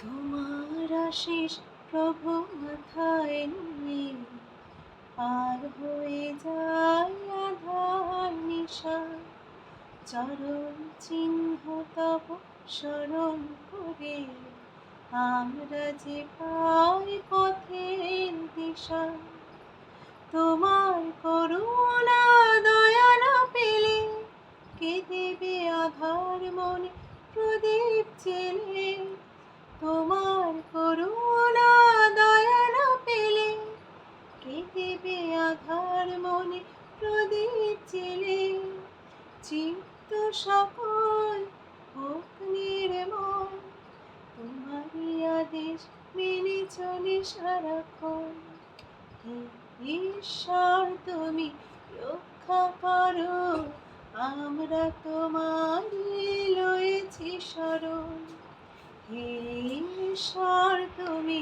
তোমার আশিস প্রভু মাথায় নিয়ে পার হয়ে যায় আধার নিশা। চরণ চিহ্ন তব স্মরণ করে আমরা যে পাই পথের দিশা। তোমার করুণা দয়া না পেলে কে দেবে আধার মনে প্রদীপ জেলে। তোমার করুণা দয়া না পেলে কে দেবে আধার মনে প্রদীপ জেলে। চিত্ত সকল হোক নির্মল, তোমারই আদেশ মেনে চলে সারাক্ষণ। হে ঈশ্বর তুমি রক্ষা করো, আমরা তোমারই লয়েছি শরণ। হে ঈশ্বর তুমি